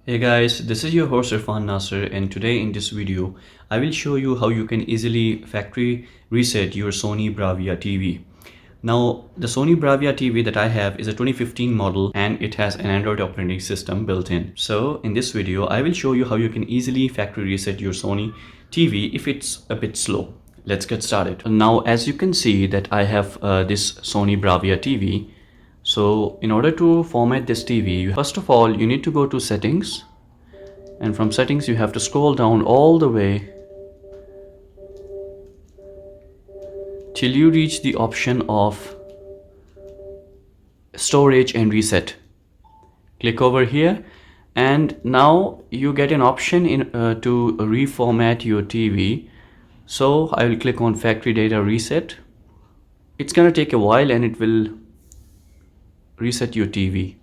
Hey guys, this is your host Irfan Nasser, and today in this video I will show you how you can easily factory reset your Sony Bravia TV. Now the Sony Bravia TV that I have is a 2015 model and it has an Android operating system built in. So in this video I will show you how you can easily factory reset your Sony TV if it's a bit slow. Let's get started. Now as you can see that I have this Sony Bravia TV. So in order to format this TV, first of all you need to go to settings, and from settings you have to scroll down all the way till you reach the option of storage and reset. Click over here and now you get an option to reformat your TV. So I will click on factory data reset. It's gonna take a while and it will reset your TV.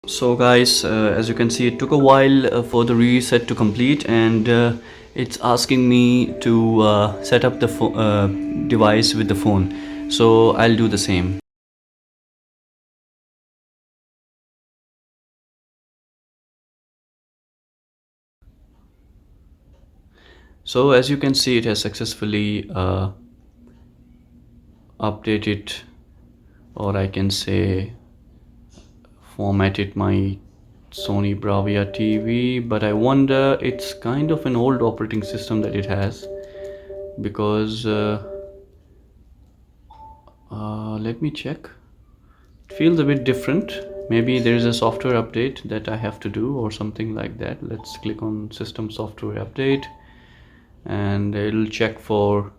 So guys, as you can see, it took a while for the reset to complete, and it's asking me to set up the device with the phone. So I'll do the same. So as you can see, it has successfully updated, or I can say formatted my Sony Bravia TV, but I wonder, it's kind of an old operating system that it has, because let me check. It feels a bit different. Maybe there is a software update that I have to do or something like that. Let's click on system software update and it'll check for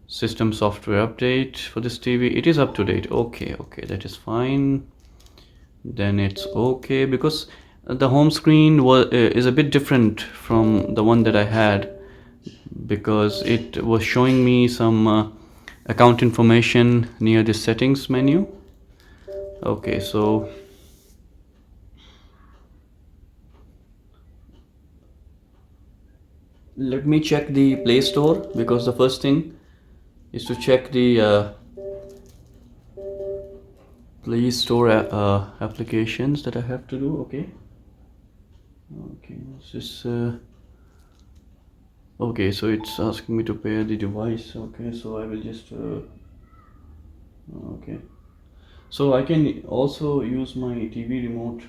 system software update for this TV. It is up to date. Okay, that is fine. Then it's okay, because the home screen is a bit different from the one that I had, because it was showing me some account information near the settings menu. Okay, so let me check the Play Store, because the first thing is to check the Play Store applications that I have to do. Okay, this is okay, so it's asking me to pair the device. Okay, so I will just okay, so I can also use my TV remote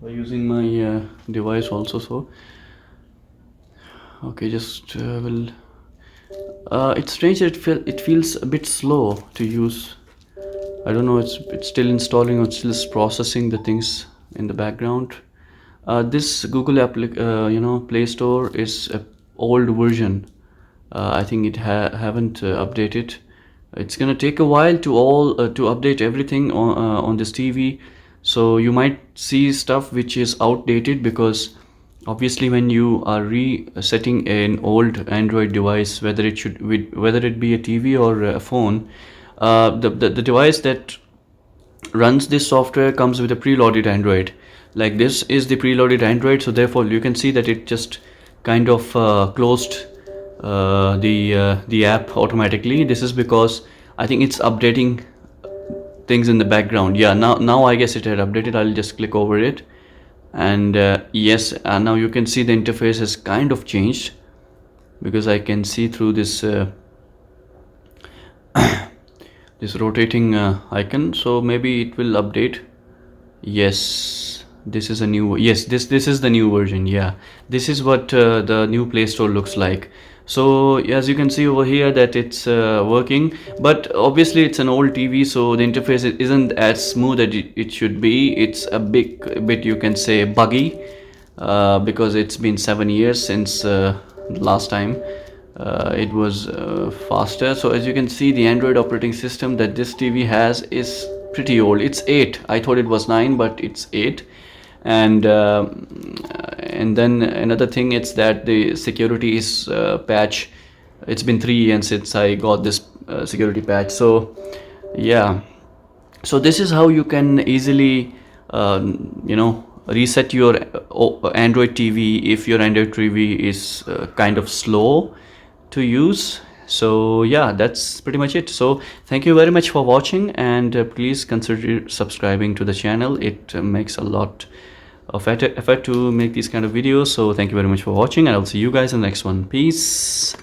by using my device also. So okay, just will it's strange that it feels a bit slow to use. I don't know, it's still installing or still processing the things in the background. This Google Play Store is a old version. I think it haven't updated. It's gonna take a while to update everything on this TV. So you might see stuff which is outdated, because obviously when you are resetting an old Android device, whether it be a TV or a phone, the device that runs this software comes with a preloaded Android. Like, this is the preloaded Android, so therefore you can see that it just kind of closed the app automatically. This is because I think it's updating things in the background. Yeah, now I guess it had updated. I'll just click over it, and yes, now you can see the interface has kind of changed, because I can see through this this rotating icon. So maybe it will update. Yes, this is a new, yes, this is the new version. Yeah, this is what the new Play Store looks like. So as you can see over here that it's working, but obviously it's an old TV, so the interface isn't as smooth as it should be. It's a bit, you can say, buggy, because it's been 7 years since last time it was faster. So as you can see, the Android operating system that this TV has is pretty old. It's 8. I thought it was 9, but it's 8. And then another thing is that the security is patch. It's been 3 years since I got this security patch. So yeah, so this is how you can easily reset your Android TV if your Android TV is kind of slow to use. So yeah, that's pretty much it. So thank you very much for watching, and please consider subscribing to the channel. It makes a lot of effort to make these kind of videos. So thank you very much for watching, and I'll see you guys in the next one. Peace.